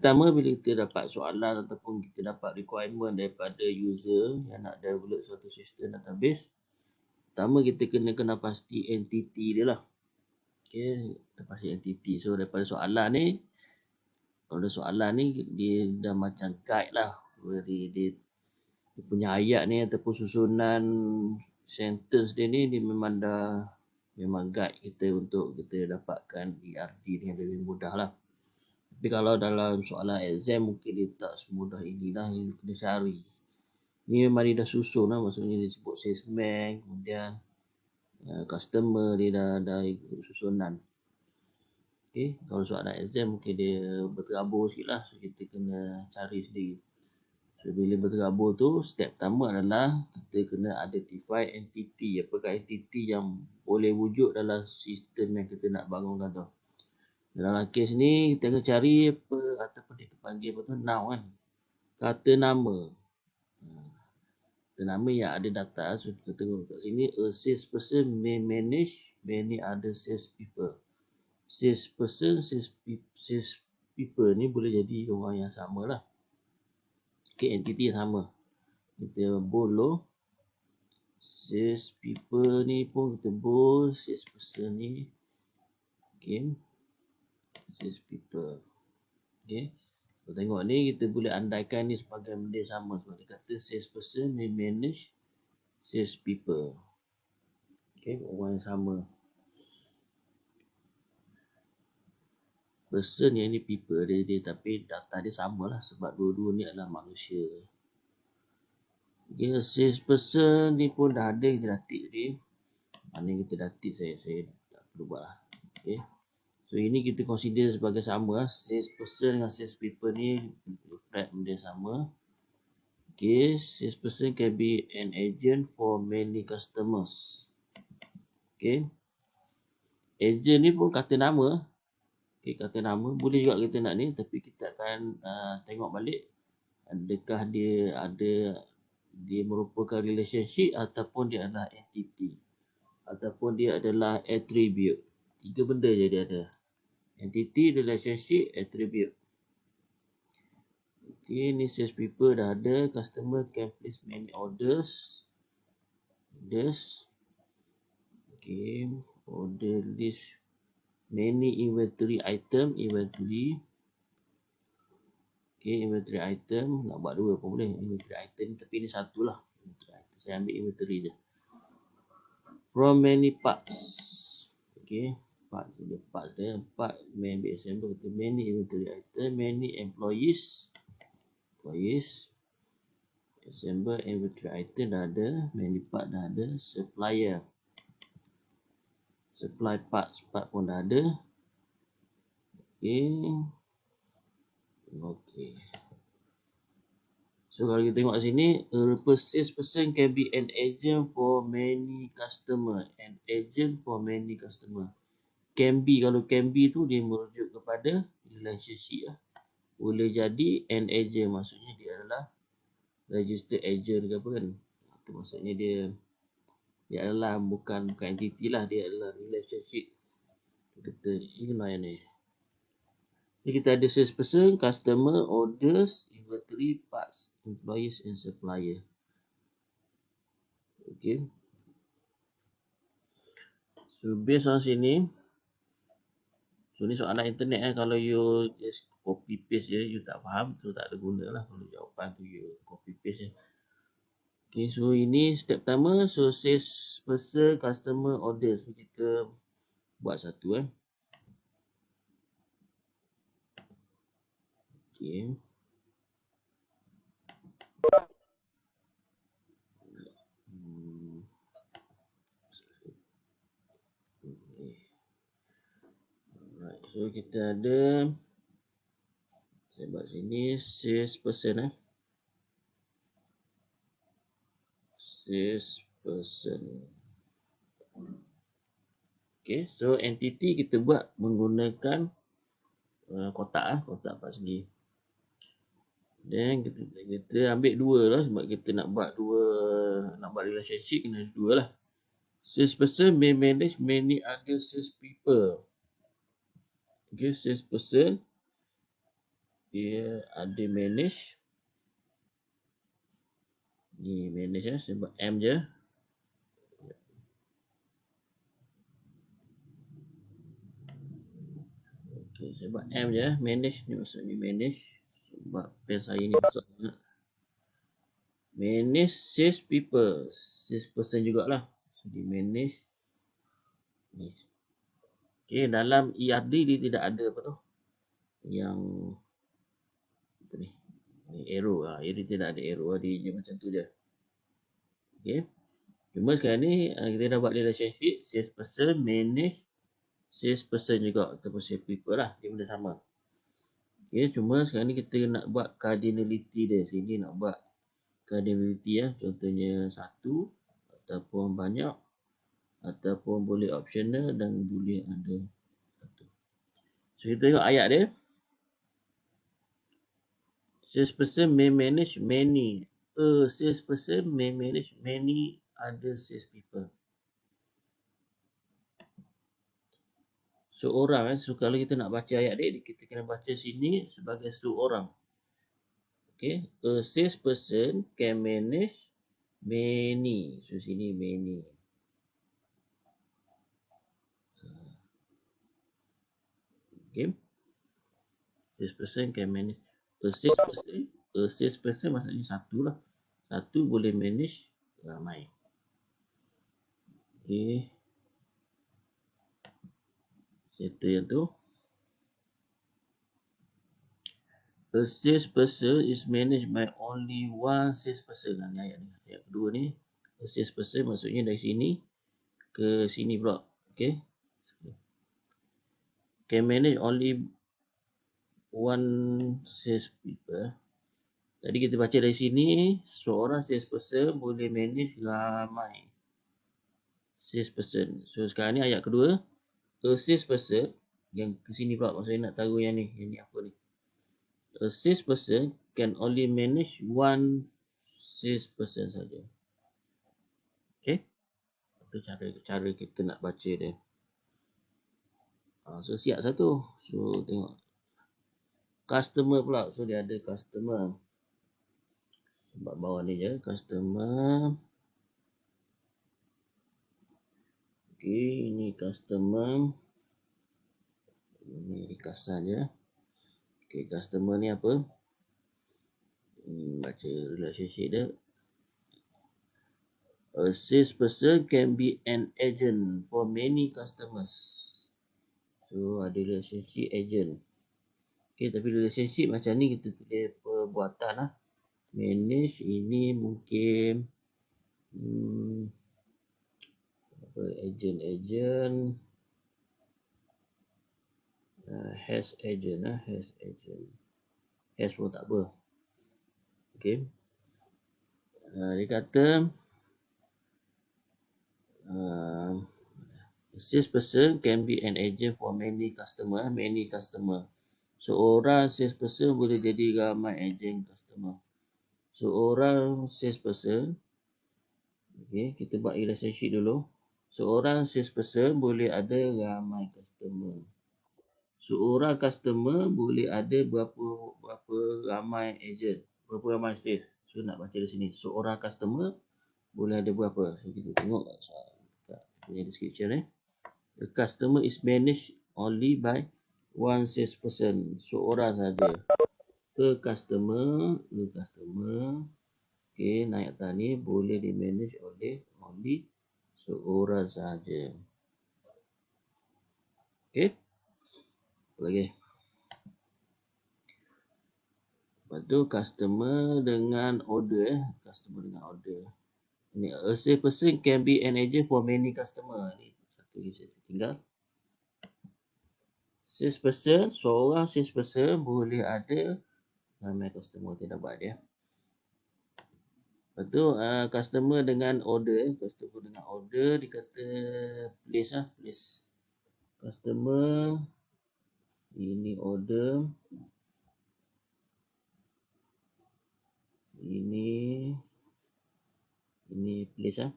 Pertama, bila kita dapat soalan ataupun kita dapat requirement daripada user yang nak develop satu sistem database, pertama kita kena pasti entity dia lah. Okay, kita pasti entity. So daripada soalan ni, kalau ada soalan ni, dia dah macam guide lah. Dia punya ayat ni ataupun susunan sentence dia ni, dia memang guide kita untuk kita dapatkan ERD ni yang lebih mudah lah. Tapi kalau dalam soalan exam mungkin dia tak semudah inilah, yang kena cari. Ni memang dia dah susun lah, maksudnya dia sebut salesman, kemudian customer, dia dah ikut susunan. Okay, kalau soalan exam mungkin dia berterabur sikit lah, so kita kena cari sendiri. So bila berterabur tu, step pertama adalah kita kena identify entity, apakah entity yang boleh wujud dalam sistem yang kita nak bangunkan tu. Dalam kes ni kita akan cari apa ataupun dia panggil apa tu, noun kan. Kata nama. Kata nama yang ada data. So kita tengok kat sini, a salesperson may manage many other salespeople. Salesperson, salespeople ni boleh jadi orang yang sama lah. Okay, entity yang sama. Kita bolo. Salespeople ni pun kita bol. Salesperson ni. Okay. Salespeople. Okay. Kita tengok ni, kita boleh andaikan ni sebagai benda sama. Sebab dia kata salesperson may manage salespeople. Okay, orang yang sama. Person yang ni people dia tapi data dia sama lah. Sebab dua-dua ni adalah manusia. Okay, salesperson ni pun dah ada, kita dah tick tadi. Mana kita dah tick, saya tak perlu buat lah. Okay. So ini kita consider sebagai sama. Salesperson dengan salespeople ni reflect benda sama. Okay, salesperson can be an agent for many customers. Okay, agent ni pun kata nama. Okay, kata nama boleh juga kita nak ni, tapi kita akan tengok balik adakah dia merupakan relationship ataupun dia adalah entity ataupun dia adalah attribute. 3 benda je dia ada. Entity, relationship, attribute. Okay, ni salespeople dah ada. Customer can place many orders. Okay, order list. Many inventory item. Inventory. Okay, inventory item. Nak buat dua pun boleh. Inventory item, tapi ni satu lah. Saya ambil inventory je. From many parts. Okay. Part dia. Part main assemble. Many inventory item. Many employees. Assemble inventory item dah ada. Many part dah ada. Supplier. Supply parts. Part pun dah ada. Okay. So kalau kita tengok sini, a salesperson can be an agent for many customer. An agent for many customer. Can be, kalau can be tu dia merujuk kepada relationship lah. Boleh jadi an agent, maksudnya dia adalah registered agent ke apa kan. Itu maksudnya dia adalah bukan entity lah, dia adalah relationship. Kita ignore yang ni. Jadi kita ada salesperson, customer, orders, inventory, parts, employees and supplier. Okay. So based on sini, so ni soalan internet kalau you just copy paste je, you tak faham, tu tak ada guna lah. Kalau jawapan tu you copy paste je. Okay, so ini step pertama. So salesperson, customer, orders. So kita buat satu Okay. Alright, so kita ada, saya buat sini salesperson salesperson. Okay, so entity kita buat menggunakan kotak 4 segi. Dan kita ambil dua lah, sebab kita nak buat relationship kena dua lah. Salesperson may manage many other salespeople. Okay, salesperson Dia ada manage. Ni manage ya, sebab M je. Okay, sebab M je, manage ni maksudnya manage. Sebab pen saya ni besar sangat. Manage sales people. Sales person jugalah. Jadi manage. Ni. Okay, dalam ERD dia tidak ada apa tu. Yang apa ni. Ni arrow lah. Dia tidak ada arrow lah. Dia je macam tu je. Okay. Cuma sekarang ni kita dah buat relationship. Sales person, manage. Sales person juga. Ataupun sales people lah. Dia benda sama. Okay, cuma sekarang ni kita nak buat cardinality dia. Sini nak buat cardinality ya. Contohnya satu ataupun banyak ataupun boleh optional dan boleh ada satu. So kita tengok ayat dia. Salesperson may manage many. A salesperson may manage many other salespeople. Seorang so kalau kita nak baca ayat dia, kita kena baca sini sebagai seorang. Okay, a salesperson can manage many. So sini many. Okay. Salesperson can manage. A salesperson maksudnya satu lah. Satu boleh manage ramai. Okay. Settle yang tu. A salesperson is managed by only one salesperson. Ni ayat ni. Ayat kedua ni. A salesperson maksudnya dari sini ke sini pula. Okay. Can manage only one salespeople. Tadi kita baca dari sini, seorang salesperson boleh manage ramai salesperson. So sekarang ni ayat kedua. A salesperson, yang ke sini pula maksudnya nak tahu yang ni apa ni. A salesperson can only manage one salesperson saja. Okay. Itu cara kita nak baca dia. So siap satu. So tengok. Customer pula. So dia ada customer. Sebab bawah ni je. Customer. Okay. Ini customer. Ini ringkasan je. Okay. Customer ni apa? Baca relationship dia. A salesperson can be an agent for many customers. So ada relationship agent. Okay, tapi relationship macam ni kita tulis perbuatan lah. Manage ini mungkin apa agent has agent has pun tak apa. Okay. Dia kata salesperson can be an agent for many customer. Seorang salesperson boleh jadi ramai agent customer. Seorang salesperson, okay, kita buat relationship dulu. Seorang salesperson boleh ada ramai customer. Seorang customer boleh ada berapa ramai agent, berapa ramai sales. So nak baca di sini. Seorang customer boleh ada berapa. So kita tengok kat punya description ni. The customer is managed only by one salesperson. Seorang saja. A customer. Okay, naik atas ni boleh di manage oleh only seorang saja. Okay. Apa lagi? Lepas tu customer dengan order. Customer dengan order. Ni a salesperson can be an agent for many customer. Ni satu lagi saya tinggal. Salesperson, seorang salesperson boleh ada ramai customer. Kita buat dia. Lepas tu customer dengan order. Customer dengan order dikata place lah. Place. Customer. Ini order. Ini place lah.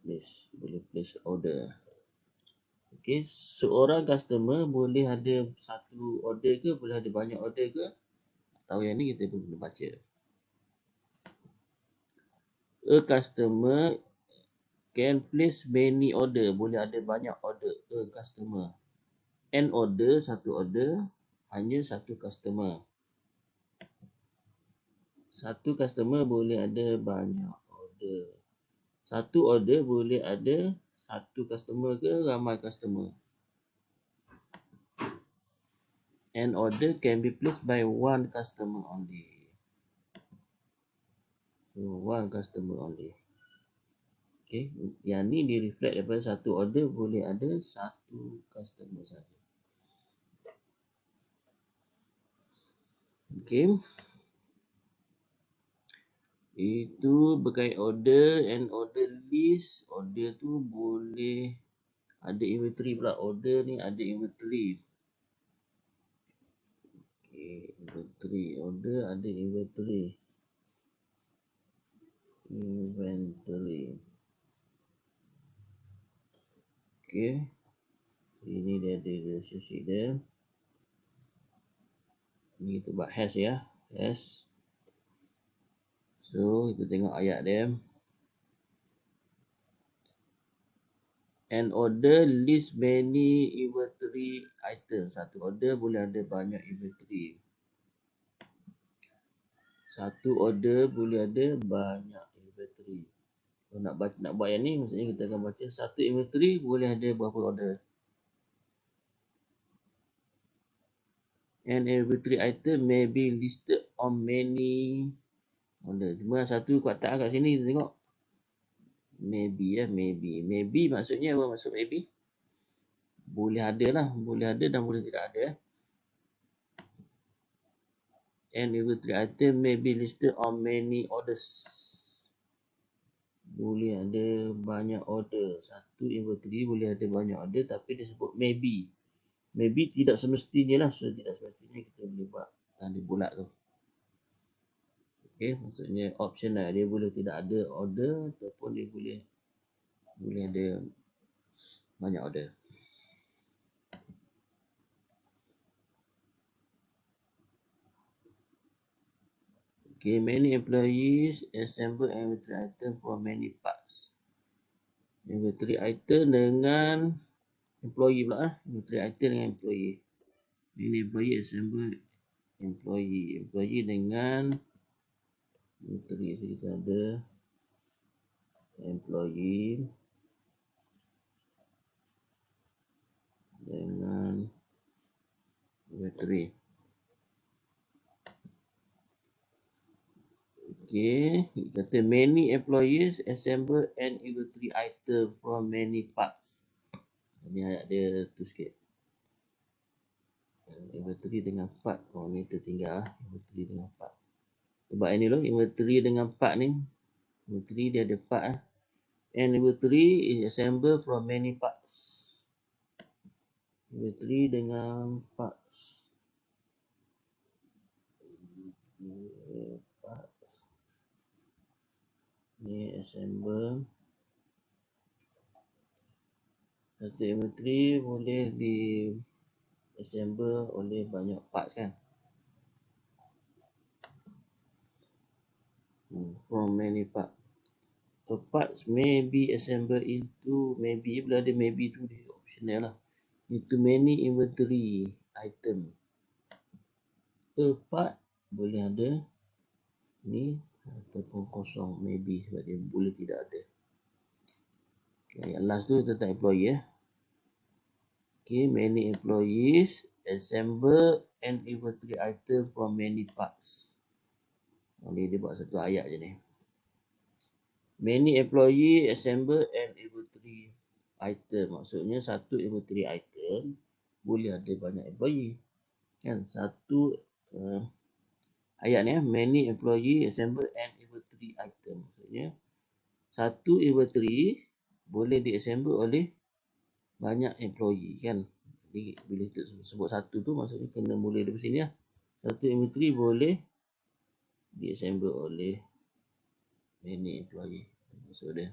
Place. Boleh place order. Okay, seorang customer boleh ada satu order ke, boleh ada banyak order ke? Tahu yang ni kita pun kena baca. A customer can place many order, boleh ada banyak order. A customer. An order, satu order, hanya satu customer. Satu customer boleh ada banyak order. Satu order boleh ada satu customer ke ramai customer. An order can be placed by one customer only. So, one customer only. Okay, yang ni di reflect daripada satu order boleh ada satu customer saja. Okay. Itu berkait order and order list. Order tu boleh ada inventory pula. Order ni ada inventory. Okay, inventory. Order ada inventory. Inventory. Okay. Ini dia ada relationship dia. Ni kita buat hash ya. Hash. So, kita tengok ayat dia. An order list many inventory items. Satu order boleh ada banyak inventory. Satu order boleh ada banyak inventory. Kalau nak buat yang ni, maksudnya kita akan baca satu inventory boleh ada berapa order. An inventory item may be listed on many order. Cuma satu kotak kat sini kita tengok. Maybe ya, maybe. Maybe maksudnya apa maksud maybe? Boleh ada lah. Boleh ada dan boleh tidak ada. An inventory item may be listed on many orders. Boleh ada banyak order. Satu inventory boleh ada banyak order tapi dia sebut maybe. Maybe tidak semestinya lah. So tidak semestinya kita boleh buat tanda bulat tu. Okay, maksudnya option lah. Dia boleh tidak ada order ataupun dia boleh ada banyak order. Okay, many employees assemble inventory item for many parts. Inventory item dengan employee pula. Inventory item dengan employee. Many employee assemble employee dengan inventory. So kita ada employee dengan inventory. Okay, kata many employees assemble an inventory item from many parts. Ini ayat dia tu sikit. Inventory dengan part. Oh ni tertinggal lah. Inventory dengan part. Sebab ini loh, inventory dengan part ni. Inventory dia ada part lah. And inventory is assembled from many parts. Inventory dengan parts. Parts. Ni assemble. Satu inventory boleh di assemble oleh banyak parts kan. From many parts. So parts may be assembled into maybe. Bila ada maybe tu dia optional lah. Into many inventory item. A part boleh ada ni ataupun kosong maybe sebab dia boleh tidak ada. Okay, yang last tu tentang employee ya. Okay, many employees assemble an inventory item from many parts. Ni dia buat satu ayat je ni. Many employee assemble an inventory item. Maksudnya satu inventory item boleh ada banyak employee. Kan? Satu ayat ni many employee assemble an inventory item. Maksudnya satu inventory boleh diassemble oleh banyak employee kan. Jadi bila kita sebut satu tu maksudnya kena mula dari sini lah. Satu inventory boleh diassemble oleh many employee. Maksud dia.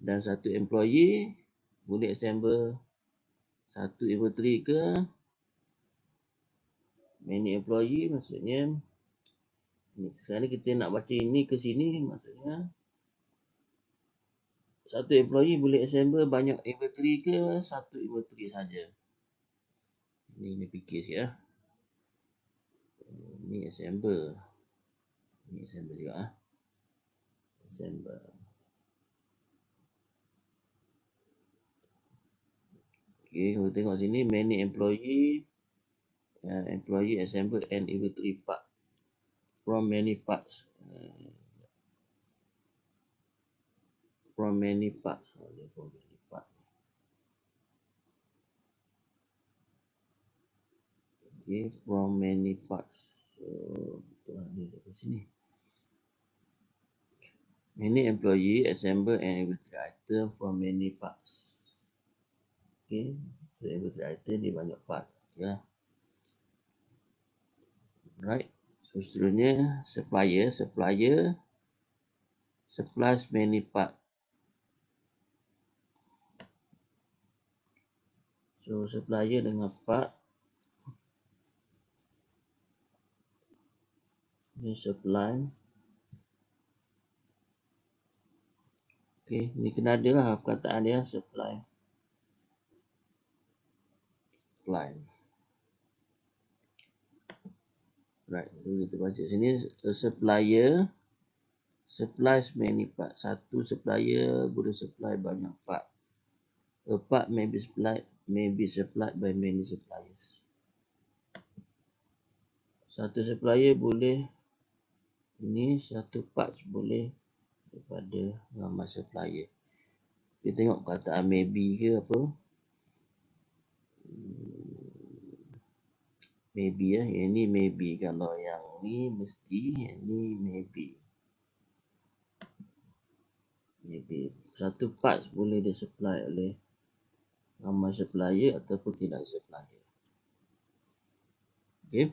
Dan satu employee boleh assemble satu inventory ke many employee, maksudnya sekarang ni kita nak baca ini ke sini, maksudnya satu employee boleh assemble banyak inventory ke satu inventory saja. Ini fikir sikit lah. Ni assemble. Ni assemble juga ah. Assemble. Okay, kita tengok sini many employee. Employee assemble an inventory part from many parts. From many parts. From many parts. Okay, from many parts. So, kita ni dekat sini. Many employee assemble an inventory item from many parts. Okay, so inventory item ni banyak part. Ya. Right. So seterusnya supplier supplies many part. So supplier dengan part ni supply. Okay, ni kena ada lah perkataan dia supply. Supply. Right, so kita baca sini a supplier supplies many part. Satu supplier boleh supply banyak part. A part may be supplied by many suppliers. Satu supplier boleh, ini satu part boleh daripada ramai supplier. Kita tengok perkataan maybe ke apa. Maybe ya, yang ni maybe. Kalau yang ni mesti, yang ni maybe. Maybe satu part boleh disupply oleh ramai supplier ataupun tidak supplier. Okay.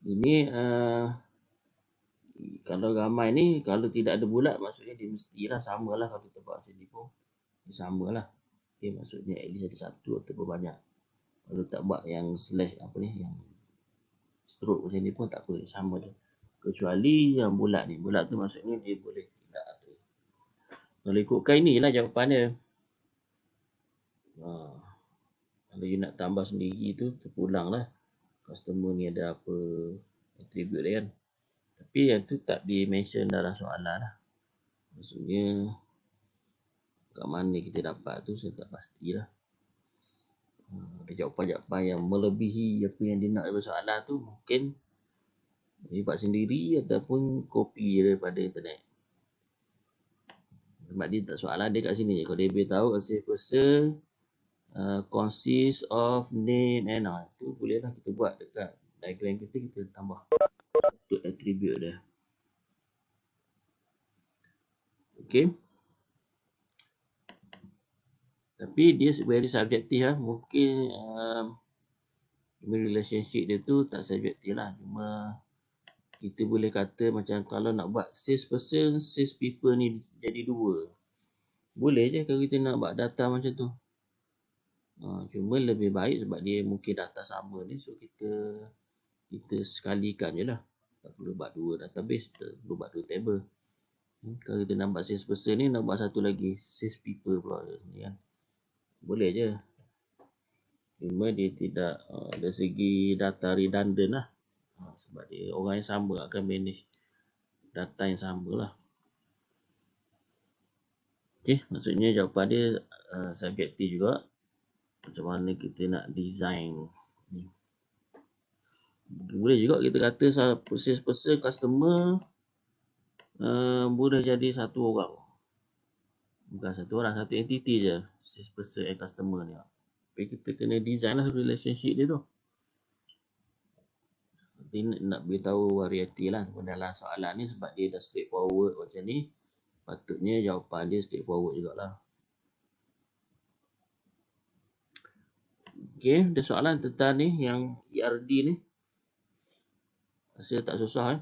Ini kalau ramai ni, kalau tidak ada bulat maksudnya dia mestilah samalah. Kalau kita buat sini pun dia samalah. Okay, maksudnya at least ada satu ataupun banyak. Kalau tak buat yang slash apa ni, yang stroke macam ni pun tak apa, sama je. Kecuali yang bulat ni, bulat tu maksudnya dia boleh tidak ada. Kalau ikutkan inilah jawapannya. Kalau you nak tambah sendiri tu terpulang lah. Customer ni ada apa attribute dia kan. Tapi yang tu tak di-mention dalam soalan lah. Maksudnya kat mana kita dapat tu saya tak pastilah. Ada jawapan-jawapan yang melebihi apa yang dia nak dalam soalan tu, mungkin dia buat sendiri ataupun copy daripada internet. Sebab dia tak soalan dia kat sini je. Kalau dia beritahu a safe person consists of name and all, tu bolehlah kita buat dekat diagram kita tambah untuk attribute dia. Okay. Tapi dia very subjektif lah. Mungkin relationship dia tu tak subjektif lah. Cuma kita boleh kata macam kalau nak buat sales person, sales people ni jadi dua. Boleh je kalau kita nak buat data macam tu. Cuma lebih baik sebab dia mungkin data sama ni. So kita sekalikan je lah. Tak perlu buat dua database, tak perlu buat dua table. Kalau kita nak buat sales person ni, nak buat satu lagi sales people pula ni kan. Boleh je. Cuma dia tidak dari segi data redundant lah. Sebab dia orang yang sama akan manage data yang sama lah. Okay, maksudnya jawapan dia subjektif juga. Macam mana kita nak design ni. Boleh juga kita kata sales person customer boleh jadi satu orang. Bukan satu orang, satu entiti je. Sales person and customer ni. Tapi kita kena design lah relationship dia tu. Nanti nak beritahu variety lah dalam soalan ni sebab dia dah straightforward macam ni. Patutnya jawapan dia straightforward jugalah. Okay, ada soalan tentang ni yang ERD ni. Rasa tak susah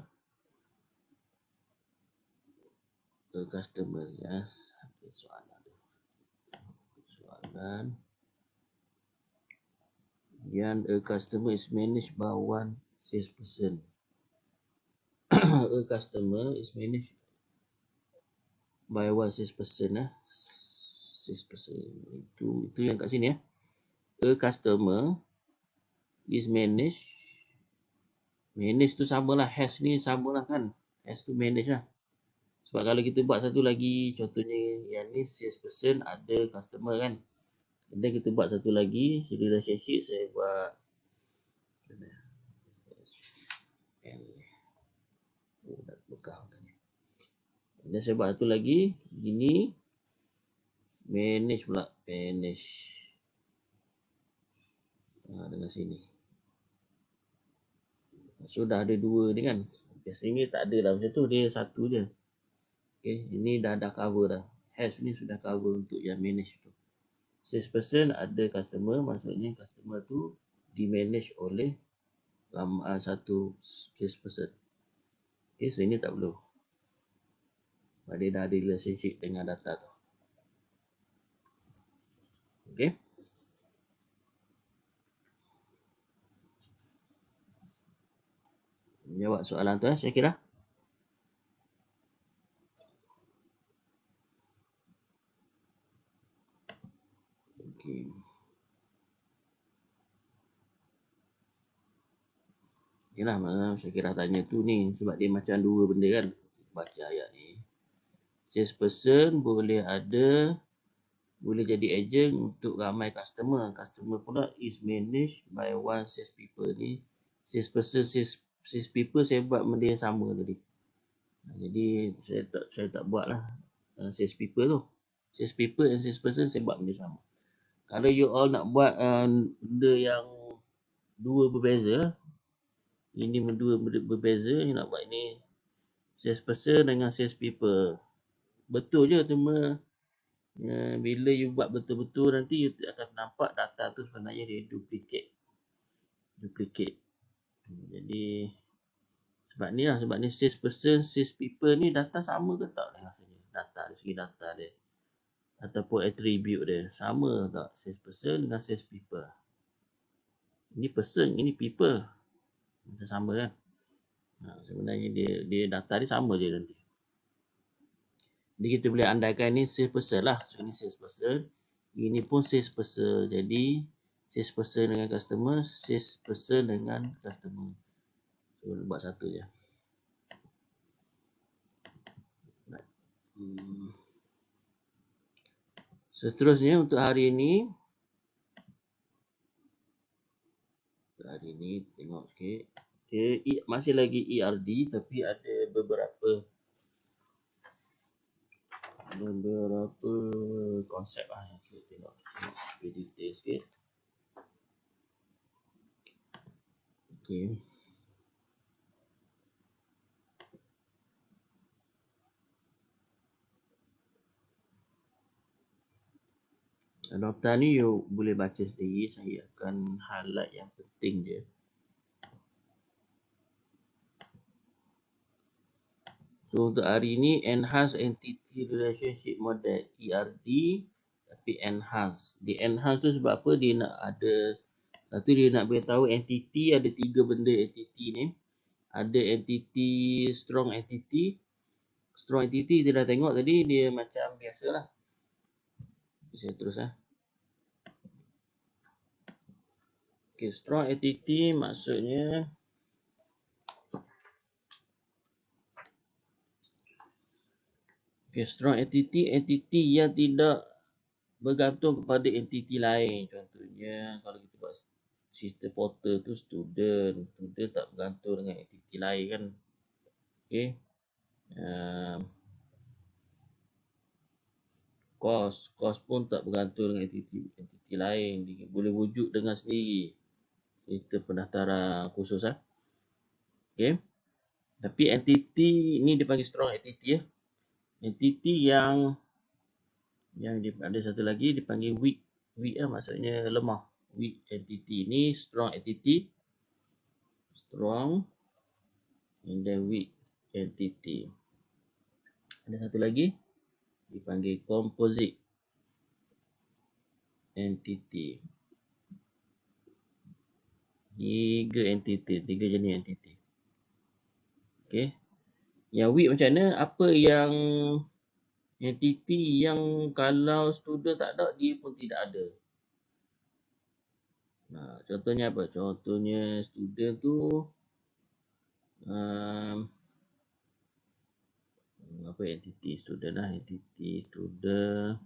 customer ya. Soalan. Yang a customer is managed by one salesperson. A customer is managed by one salesperson. Salesperson itu yang kat sini ya. A customer is managed. Manage tu samalah, has ni samalah kan. Has tu manage lah. Sebab kalau kita buat satu lagi, contohnya yang ni salesperson ada customer kan. Dan kita buat satu lagi, relationship saya buat dan saya buat satu lagi, ini manage pula, manage dengan sini. Sudah ada dua ni kan. Biasanya tak ada lah macam tu, dia satu je. Okay, ini dah cover dah. Has ni sudah cover untuk yang manage tu. Salesperson ada customer, maksudnya customer tu di manage oleh satu salesperson. Okay, so ini tak perlu. Dia dah ada relationship dengan data tu. Okay. Jawab soalan tu saya kira. Okay. Yalah, saya kira tanya tu ni sebab dia macam dua benda kan. Baca ayat ni. Salesperson boleh jadi agent untuk ramai customer. Customer pula is managed by one salespeople ni. Salesperson, salespeople saya buat benda yang sama tadi. Jadi saya tak buat lah salespeople tu. Salespeople and salesperson saya buat benda sama. Kalau you all nak buat benda yang dua berbeza, ini dua berbeza, you nak buat ini salesperson dengan salespeople. Betul je, cuma bila you buat betul-betul nanti you akan nampak data tu sebenarnya dia duplicate. Jadi sebab ni salesperson, salespeople ni data sama ke tak rasanya? Data dari segi data dia ataupun attribute dia sama tak salesperson dengan salespeople? Ini person, ini people. Macam sama kan? Sebenarnya dia data dia sama je nanti. Jadi kita boleh andaikan ni salesperson lah. So ini salesperson. Ini pun salesperson. Jadi salesperson dengan customer, salesperson dengan customer. So buat satu je. Seterusnya untuk hari ini. Tengok sikit. Okay, masih lagi ERD tapi ada beberapa konsep lah. Kita tengok lebih detail sikit. Okay. Nota ni you boleh baca sendiri. Saya akan highlight yang penting je. So untuk hari ni Enhance Entity Relationship Model ERD tapi enhance. Di enhance tu sebab apa? Dia nak ada satu, dia nak beritahu entity ada 3 benda entity ni. Ada entity strong entity. Strong entity kita dah tengok tadi, dia macam biasalah. Saya terus Okay, strong entity maksudnya strong entity yang tidak bergantung kepada entiti lain. Contohnya kalau kita buat sistem portal tu student tak bergantung dengan entiti lain kan. Okay. Cost pun tak bergantung dengan entiti lain. Dia boleh wujud dengan sendiri. Itu pendaftaran khusus Okay. Tapi entity ni dipanggil strong entity Entity yang ada satu lagi dipanggil weak maksudnya lemah. Weak entity ni strong entity. Strong and then weak entity. Ada satu lagi dipanggil composite entity. 3 entity, 3 jenis entity. Okey. Yang weak macam mana? Apa yang entity yang kalau student tak ada, dia pun tidak ada. Contohnya apa? Contohnya student tu apa entity student lah, entity student.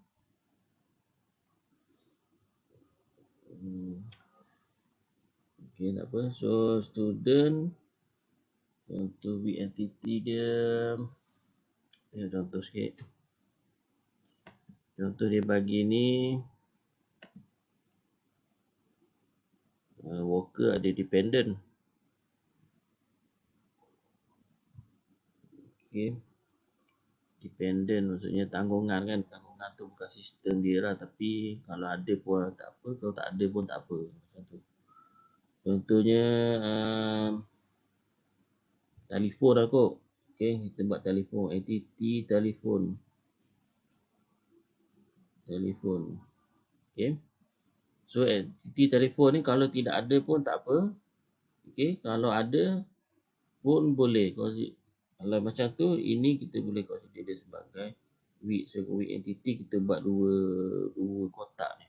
Okey, tak apa. So student, contoh weak entity dia, contoh sikit. Contoh dia bagi ni, worker ada dependent. Okay. Dependent maksudnya tanggungan kan. Tanggungan tu bukan sistem dia lah. Tapi kalau ada pun tak apa. Kalau tak ada pun tak apa. Macam tu. Contohnya telefon lah kot. Okay, kita buat telefon. Entity telefon. Telefon. Okay. So entity telefon ni kalau tidak ada pun tak apa. Okay, kalau ada pun boleh. Kalau macam tu, ini kita boleh consider dia sebagai weak. So weak entity kita buat dua kotak ni.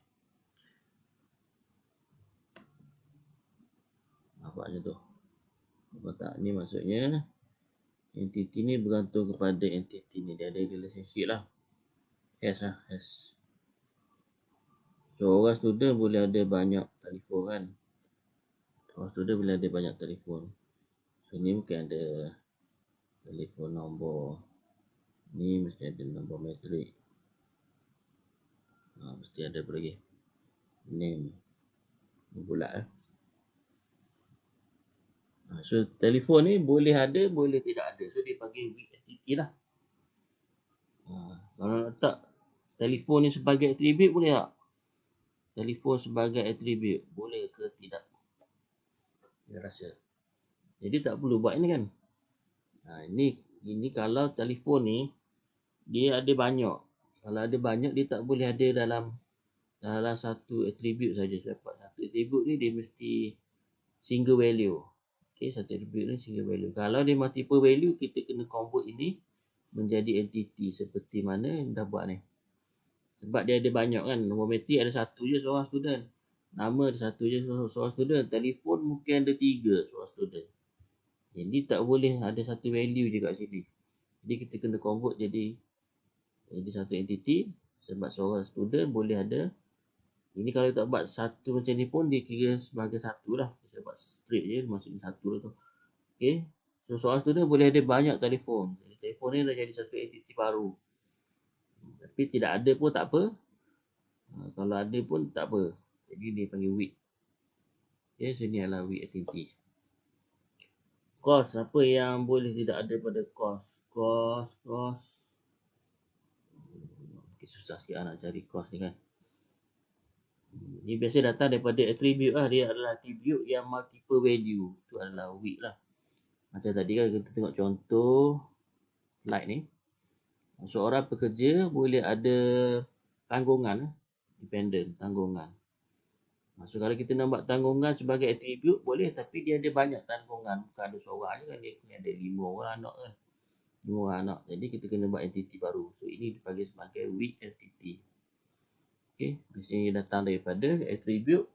Nampaknya tu. Kotak ni maksudnya entity ni bergantung kepada entity ni. Dia ada relationship lah. Has lah. Has. So orang student boleh ada banyak telefon kan. Orang student boleh ada banyak telefon. So ni mungkin ada telefon nombor. Ni mesti ada nombor matrik. Mesti ada apa lagi? Name. Bulat . So telefon ni boleh ada, boleh tidak ada. So dia panggil weak entity lah. Kalau letak telefon ni sebagai attribute boleh tak? Telefon sebagai attribute boleh ke tidak? Dia rasa. Jadi tak perlu buat ini kan. Ini kalau telefon ni dia ada banyak. Kalau ada banyak dia tak boleh ada dalam satu attribute saja. Sebab satu attribute ni dia mesti single value. Okay, satu attribute ni single value. Kalau dia multiple value, kita kena convert ini menjadi entity seperti mana yang dah buat ni. Sebab dia ada banyak kan. Nombor matrik ada satu je seorang student. Nama ada satu je seorang student. Telefon mungkin ada 3 seorang student. Jadi tak boleh ada satu value je kat sini. Jadi kita kena convert jadi satu entity. Sebab seorang student boleh ada. Ini kalau tak buat satu macam ni pun dia kira sebagai satu lah. Kita buat straight je maksudnya satu lah tu. Okay. So seorang student boleh ada banyak telefon. Jadi telefon ni dah jadi satu entity baru. Tapi tidak ada pun tak apa. Kalau ada pun tak apa. Jadi dia panggil weak. Okay, sini adalah weak entity. Cost, apa yang boleh tidak ada pada cost? Cost. Okay, susah sikit nak cari cost ni kan. Ini biasa datang daripada attribute lah. Dia adalah attribute yang multiple value. Itu adalah weak lah. Macam tadi kan kita tengok contoh slide ni. Seorang pekerja boleh ada tanggungan. Dependent, tanggungan. So kalau kita nak buat tanggungan sebagai attribute boleh, tapi dia ada banyak tanggungan. Bukan ada seorang je kan, dia ada 5 orang anak kan. 5 orang anak. Jadi kita kena buat entity baru. So ini dipanggil sebagai weak entity. Okay, biasanya datang daripada attribute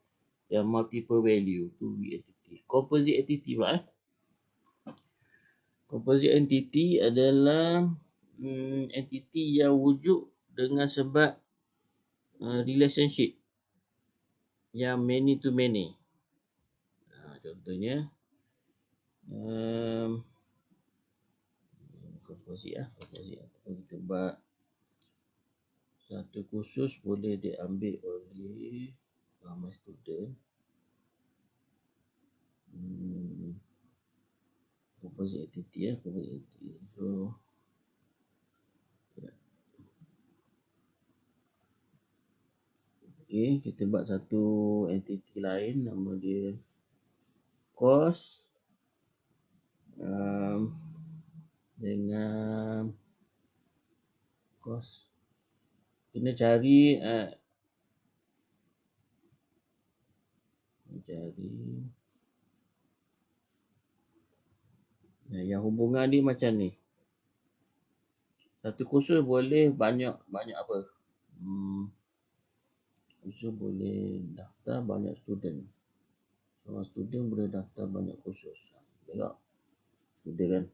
yang multiple value. Tu weak entity. Composite entity pula Composite entity adalah entity yang wujud dengan sebab relationship yang many to many. Contohnya composite ataupun kita buat satu kursus boleh diambil oleh ramai student. Composite entity composite entity. So okay, kita buat satu entity lain, nama dia cost dengan course. Kena cari yang hubungan dia macam ni. Satu kursus boleh banyak apa? Kursus boleh daftar banyak student. Seorang student boleh daftar banyak kursus. Tengok. Student kan.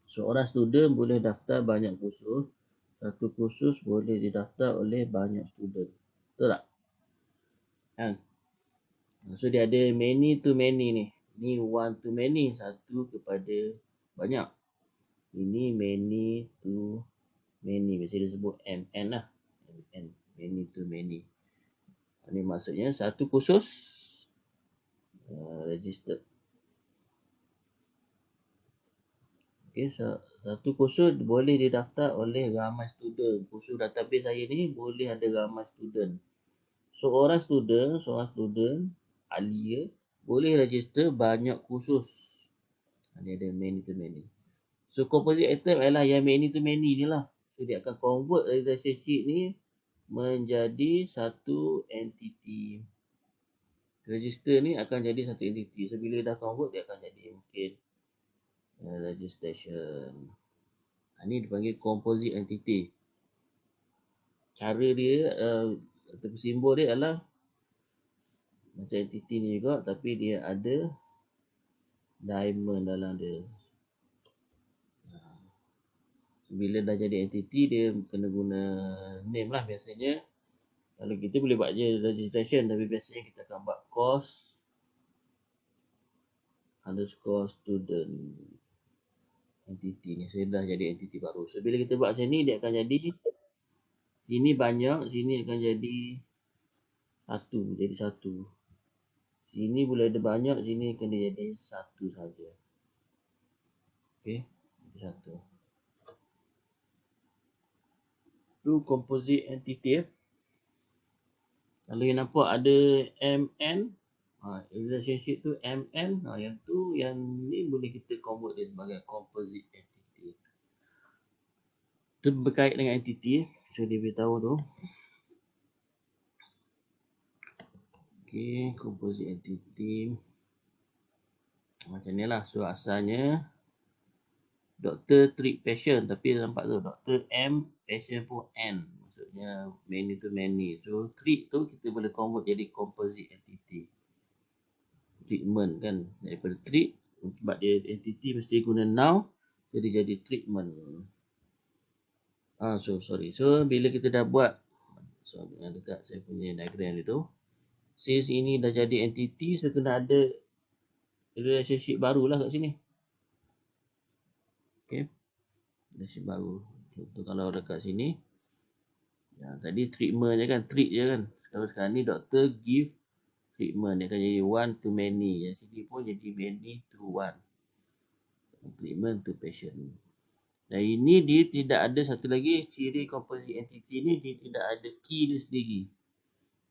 Seorang student boleh daftar banyak kursus. Satu kursus boleh didaftar oleh banyak student. Betul tak? Kan? So dia ada many to many ni. Ni one to many. Satu kepada banyak. Ini many to many. Biasa dia sebut MN lah. MN. Many to many. Ini maksudnya satu kursus registered. Okay, satu kursus boleh didaftar oleh ramai student. Kursus database saya ni boleh ada ramai student. Seorang student ahli boleh register banyak kursus. Dia ada many to many. So composite item adalah yang many to many ni lah. So dia akan convert relationship ni menjadi satu entity. Register ni akan jadi satu entity. So bila dah convert dia akan jadi mungkin registration. Ini dipanggil composite entity. Cara dia atau simbol dia adalah macam entity ni juga, tapi dia ada diamond dalam dia. Bila dah jadi entity dia kena guna name lah biasanya. Kalau kita boleh buat je registration, tapi biasanya kita akan buat course underscore student entity ni. So dah jadi entity baru. So bila kita buat macam ni dia akan jadi sini banyak, sini akan jadi satu. Sini boleh ada banyak, sini akan jadi satu saja. Okey, satu. Tu composite entity. Kalau yang nampak ada MN, relationship tu MN, yang ni boleh kita convert dia sebagai composite entity. Tu berkait dengan entity. So dia beritahu tu. Okay, composite entity. Macam ni lah. So asalnya doktor treat patient, tapi nampak tu doktor M, patient pun N. Maksudnya many to many. So treat tu kita boleh convert jadi composite entity. Treatment kan. Daripada treat, sebab dia entity mesti guna noun, jadi treatment. Sorry. So bila kita dah buat, dekat saya punya diagram itu, since ini dah jadi entity, so kena ada relationship baru lah kat sini. Okay. Relationship baru. Contoh kalau dekat sini, tadi treatment je kan, treat je kan. Sekarang ni doktor give treatment. Dia akan jadi one to many. Yang sini pun jadi many to one. Treatment to patient. Dan ini dia tidak ada satu lagi ciri composite entity ni, dia tidak ada key dia sendiri.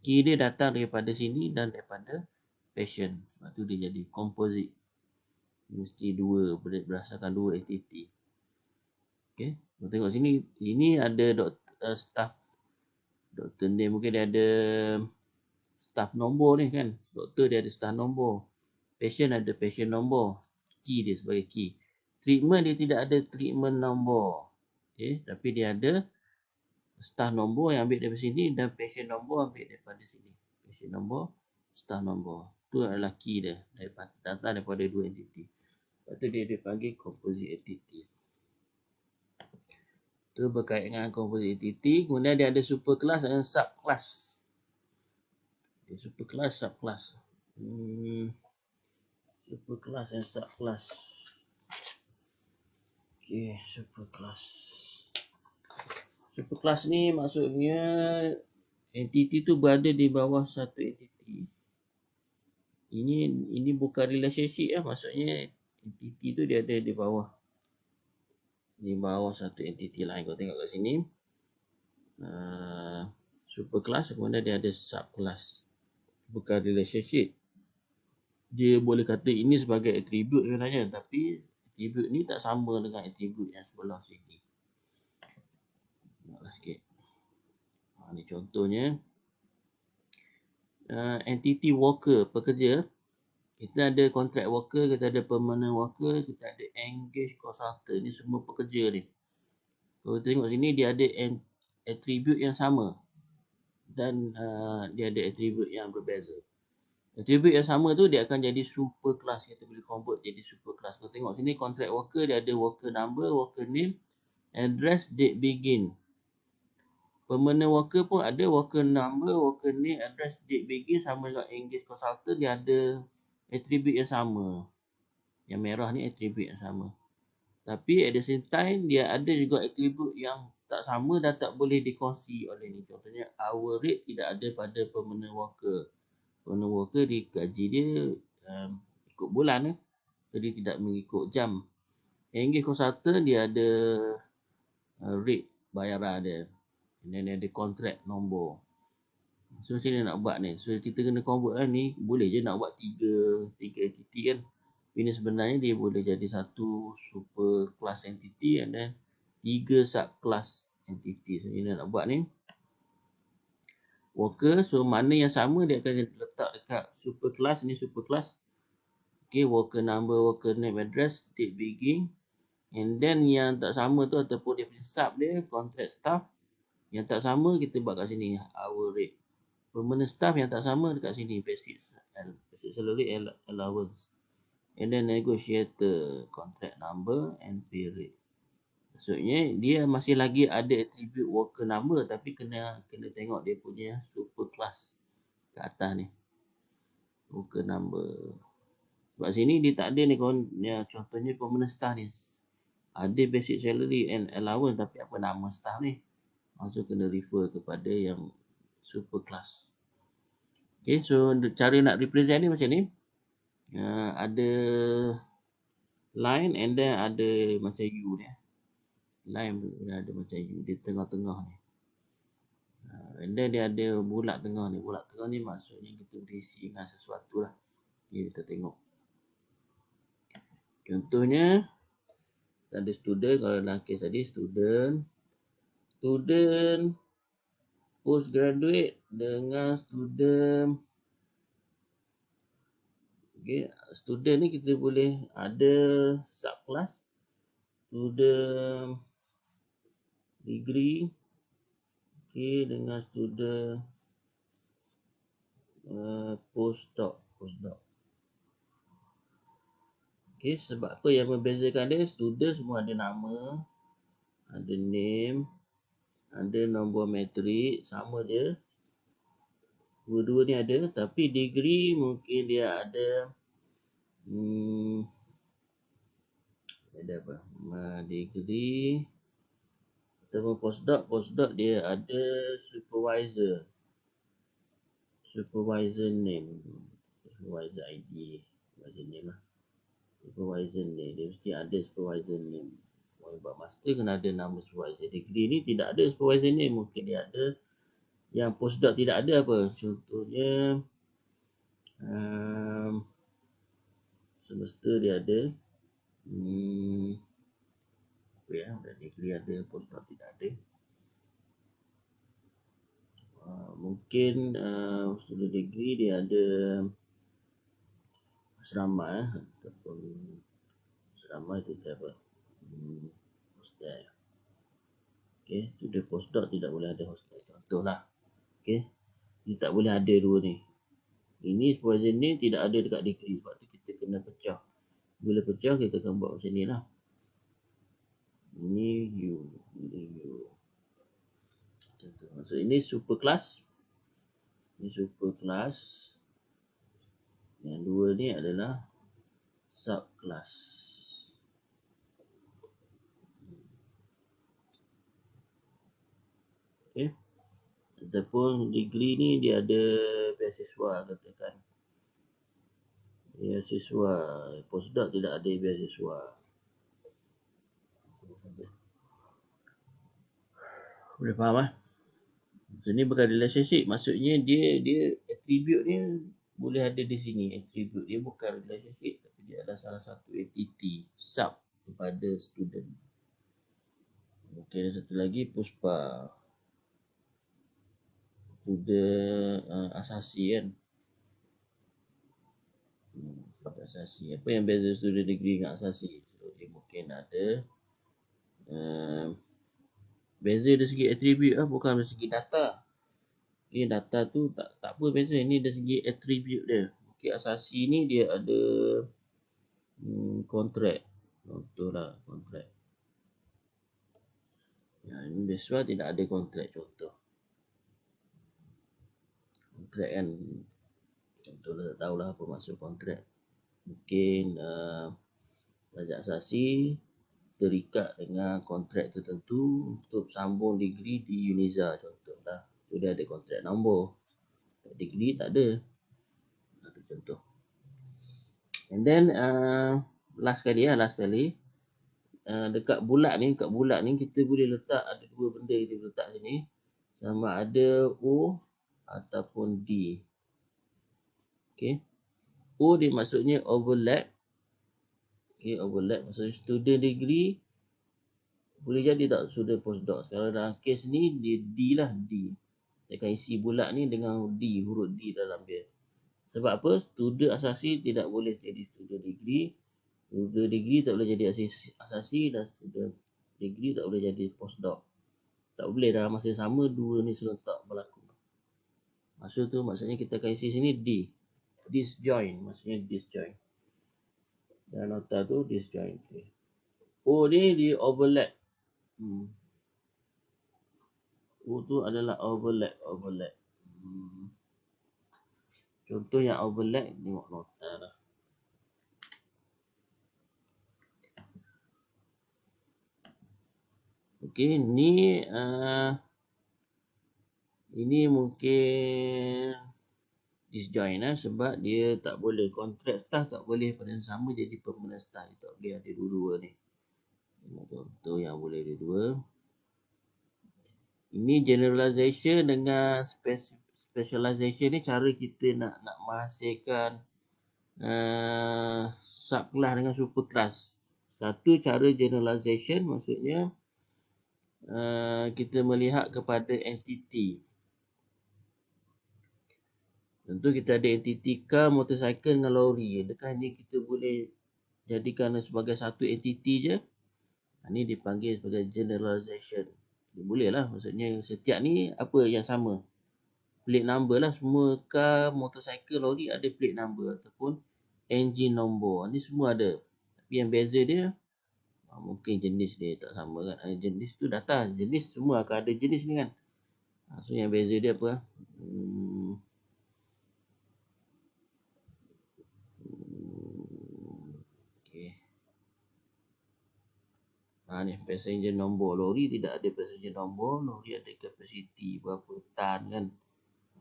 Key dia datang daripada sini dan daripada patient. Sebab tu dia jadi composite. Mesti berdasarkan dua entity. Okay. Kita tengok sini. Ini ada staff. Doktor ni mungkin dia ada staff nombor ni kan. Doktor dia ada staff nombor. Patient ada patient nombor. Key dia sebagai key. Treatment dia tidak ada treatment nombor. Okay. Tapi dia ada staff nombor yang ambil daripada sini dan patient nombor ambil daripada sini. Patient nombor, staff nombor. Itu adalah key dia. Datang daripada dua entity. Lepas tu dia dipanggil composite entity. Itu berkait dengan composite entity. Kemudian dia ada superclass dan subclass. Superclass, subclass. Superclass dan subclass. Okay, superclass. Superclass ni maksudnya entity tu berada di bawah satu entity. Ini bukan relationship lah. Maksudnya entity tu dia ada di bawah. Di bawah satu entity lain. Kau tengok kat sini. Superclass. Kemudian dia ada subclass. Bukan relationship. Dia boleh kata ini sebagai attribute sebenarnya. Tapi attribute ni tak sama dengan attribute yang sebelah sini. sikit. Ni contohnya. Entity worker, pekerja. Kita ada contract worker, kita ada permanent worker, kita ada engage consultant. Ni semua pekerja ni. Kalau kita tengok sini, dia ada attribute yang sama. Dan dia ada attribute yang berbeza. Attribute yang sama tu dia akan jadi super class. Kita boleh convert jadi super class. Kalau tengok sini contract worker, dia ada worker number, worker name, address, date begin. Permanent worker pun ada worker number, worker name, address, date begin. Sama dengan engage consultant, dia ada attribute yang sama. Yang merah ni attribute yang sama. Tapi at the same time, dia ada juga attribute yang tak sama dan tak boleh dikongsi oleh ni. Contohnya, hour rate tidak ada pada permanent worker. Permanent worker gaji dia ikut bulan. Jadi tidak mengikut jam. Engage consultant dia ada rate bayaran dia. Dan dia ada contract nombor. So macam mana nak buat ni? So kita kena convert lah ni. Boleh je nak buat tiga entity kan. Ini sebenarnya dia boleh jadi satu super class entity and then 3 subclass entity. So ini nak buat ni. Worker, so mana yang sama dia akan letak dekat super class. Ni super class. Okay, worker number, worker name, address, date begin. And then yang tak sama tu ataupun dia punya sub dia, contract staff. Yang tak sama kita buat kat sini, hour rate. Permanent staff yang tak sama dekat sini, basic salary allowance. And then negotiator, contract number and pay rate. Maksudnya dia masih lagi ada attribute worker number tapi kena tengok dia punya super class kat atas ni. Worker number. Sebab sini dia tak ada ni contohnya permanent staff ni. Ada basic salary and allowance tapi apa nama staff ni. Maksud kena refer kepada yang super class. Okay, so cara nak represent ni macam ni. Ada line and then ada macam U ni. Line ada macam U di tengah-tengah ni. And then dia ada bulat tengah ni. Bulat tengah ni maksudnya kita berisi dengan sesuatu lah. Okay, kita tengok. Contohnya, ada student. Kalau dalam case tadi, student postgraduate dengan student. Okay, student ni kita boleh ada subclass. Student degree. Okay, dengan student postdoc. Okay, sebab apa yang membezakan dia? Student semua ada nama, ada name, ada nombor matrik, sama je. Dua-dua ni ada, tapi degree mungkin dia ada ada apa? Degree ataupun postdoc dia ada supervisor name, supervisor ID, supervisor name lah. Supervisor name, dia mesti ada supervisor name. Kalau buat master kena ada nama supervisor. Degree ni tidak ada supervisor name, mungkin dia ada. Yang postdoc tidak ada apa? Contohnya semester dia ada. Apa ya? Degree ada, postdoc tidak ada. Mungkin student degree dia ada asrama ataupun asrama itu apa? Hostel. Okay, student postdoc tidak boleh ada hostel. Contohlah. Okay, dia tak boleh ada dua ni. Ini supervisor ni tidak ada dekat degree sebab tu kita kena pecah. Bila pecah kita akan buat macam ni lah. Ini U. Maksud ini super class. Ini super class. Yang dua ni adalah subclass. Okay. Ataupun degree ni dia ada beasiswa katakan. Beasiswa. Postdoc tidak ada beasiswa. Boleh faham lah? So ni bukan relationship. Maksudnya dia attribute ni boleh ada di sini. Attribute dia bukan relationship. Tapi dia adalah salah satu entity. Sub kepada student. Okay, ada satu lagi Puspa. student asasi kan. Student asasi. Apa yang beza student degree dengan asasi? So, dia mungkin ada beza dari segi attribute lah, bukan dari segi data. Okay, data tu tak apa beza. Ini dari segi attribute dia. Okay, asasi ni dia ada kontrak. Contohlah kontrak. Ya, ini beasiswa tidak ada kontrak contoh. Kontrak kan. Contoh tak tahulah apa maksud kontrak. Mungkin pelajar asasi terikat dengan kontrak tertentu untuk sambung degree di Uniza contohlah. So, dia ada kontrak nombor. Degree tak ada. Itu contoh. And then last kali. Dekat bulat ni kita boleh letak ada dua benda kita boleh letak sini. Sama ada O ataupun D. Okay. O dia maksudnya overlap. Okay, overlap maksudnya student degree boleh jadi tak student postdoc. Sekarang dalam kes ni dia D lah, D. Kita akan isi bulat ni dengan D, huruf D dalam dia. Sebab apa? Student asasi tidak boleh jadi student degree. Student degree tak boleh jadi asasi dan student degree tak boleh jadi postdoc. Tak boleh dalam masa yang sama dua ni serentak berlaku. Maksud tu maksudnya kita akan isi sini D. Disjoin maksudnya disjoin. Dan nota tu disjoin. Okay. O ni di overlap. O tu adalah overlap. Contoh yang overlap tengok nota lah. Okey, ini mungkin disjoin sebab dia tak boleh kontrak staff tak boleh pada sama jadi permanent staff. Tak boleh ada dua-dua ni. Contoh yang boleh dua-dua. Ini generalization dengan specialization ni cara kita nak menghasilkan subclass dengan superclass. Satu cara generalization maksudnya kita melihat kepada entiti. Tentu kita ada entiti car, motorcycle dengan lori. Adakah ini kita boleh jadikan sebagai satu entiti je? Ini dipanggil sebagai generalization. Boleh lah, maksudnya setiap ni apa yang sama? Plate number lah. Semua car, motorcycle, lori ada plate number ataupun engine number. Ini semua ada. Tapi yang beza dia mungkin jenis dia tak sama kan. Jenis tu data. Jenis semua akan ada jenis ni kan. So yang beza dia apa? Ni passenger nombor. Lori tidak ada passenger nombor. Lori ada kapasiti berapa tan kan.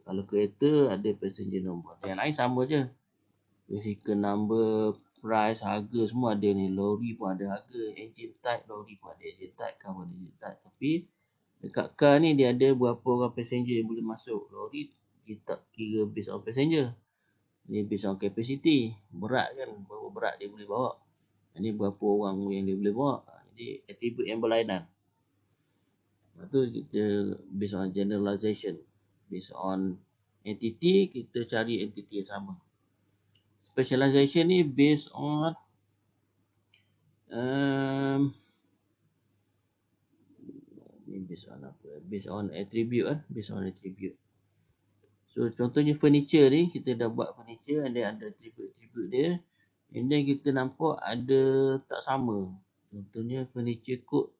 Kalau kereta ada passenger nombor. Yang lain sama je. Vehicle number, price, harga semua ada ni. Lori pun ada harga. Engine type, lori pun ada engine type. Car pun ada engine type. Tapi dekat car ni dia ada berapa orang passenger yang boleh masuk. Lori kita tak kira based on passenger. Ini based on capacity. Berat kan. Berapa berat dia boleh bawa. Ini berapa orang yang dia boleh bawa. Jadi atribut yang berlainan. Lepas tu kita based on generalization. Based on entity, kita cari entity yang sama. Specialization ni based on based on apa? Based on attribute kan? Based on attribute. So contohnya furniture ni, kita dah buat furniture and then ada attribute dia. And then kita nampak ada tak sama. Contohnya furniture code.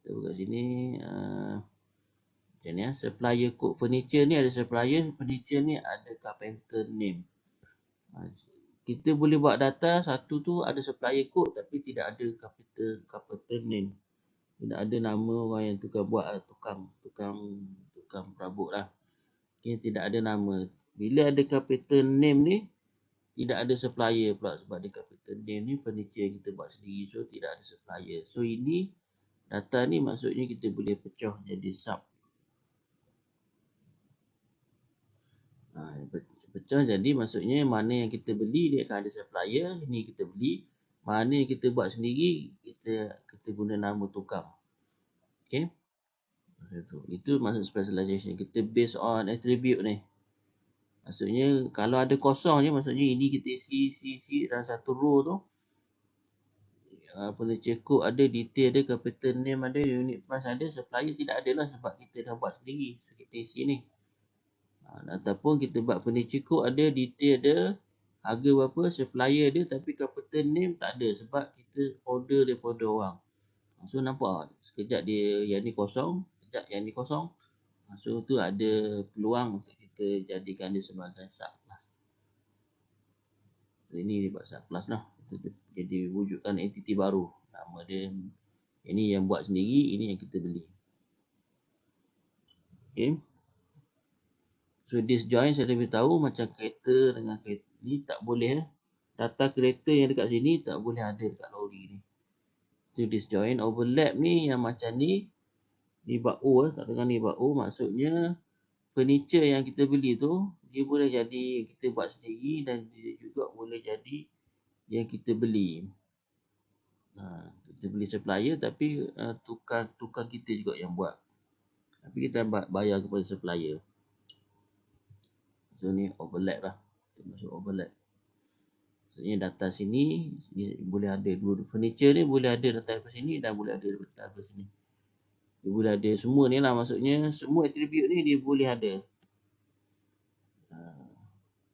Kita buka sini. Macam ni supplier code furniture ni ada supplier. Furniture ni ada carpenter name. Kita boleh buat data. Satu tu ada supplier code tapi tidak ada carpenter name. Tidak ada nama orang yang tukang buat. Tukang perabot lah. Okay, tidak ada nama. Bila ada carpenter name ni, tidak ada supplier pula sebab ada carpenter name ni furniture yang kita buat sendiri. So tidak ada supplier. So ini data ni maksudnya kita boleh pecah jadi sub. Pecah jadi maksudnya mana yang kita beli dia akan ada supplier. Ini kita beli. Mana yang kita buat sendiri kita guna nama tukang. Okay. Itu maksud specialization. Kita based on attribute ni. Maksudnya kalau ada kosong je, maksudnya ini kita isi dalam satu row tu. Furniture code ada, detail ada, capital name ada, unit price ada, supplier tidak ada lah sebab kita dah buat sendiri. So, kita isi ni. Ataupun kita buat furniture code ada, detail ada, harga berapa, supplier ada, tapi capital name tak ada sebab kita order daripada orang. So nampak sekejap dia yang ni kosong, sekejap yang ni kosong. So tu ada peluang untuk kita jadikan dia sebagai subclass. So, ini dia buat subclass lah. Jadi wujudkan entiti baru. Nama dia, ini yang buat sendiri, ini yang kita beli. Okay. So disjoin saya lebih tahu macam kereta dengan kereta ni tak boleh data kereta yang dekat sini tak boleh ada dekat lori ni. So disjoin. Overlap ni yang macam ni bab O kat tengah ni bab O, maksudnya furniture yang kita beli tu dia boleh jadi kita buat sendiri dan dia juga boleh jadi yang kita beli. Kita beli supplier tapi tukar kita juga yang buat. Tapi kita bayar kepada supplier. So ni overlap lah. Kita masuk overlap. Maksudnya data sini boleh ada dua furniture ni boleh ada data daripada sini dan boleh ada data daripada sini. Dia boleh ada semua ni lah, maksudnya semua attribute ni dia boleh ada.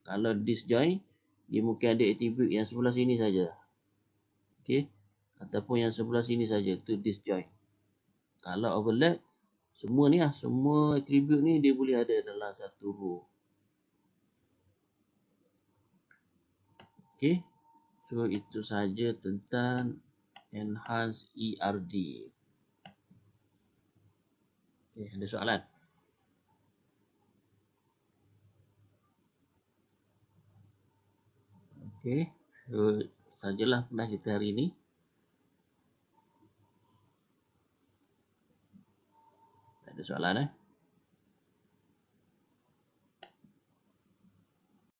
Kalau disjoin dia mungkin ada attribute yang sebelah sini saja. Okey. Ataupun yang sebelah sini saja tu disjoin. Kalau overlap semua ni lah, semua attribute ni dia boleh ada dalam satu row. Okey. So itu saja tentang enhance ERD. Okay, ada soalan? Okay, so sajalah kelas kita hari ini. Tak ada soalan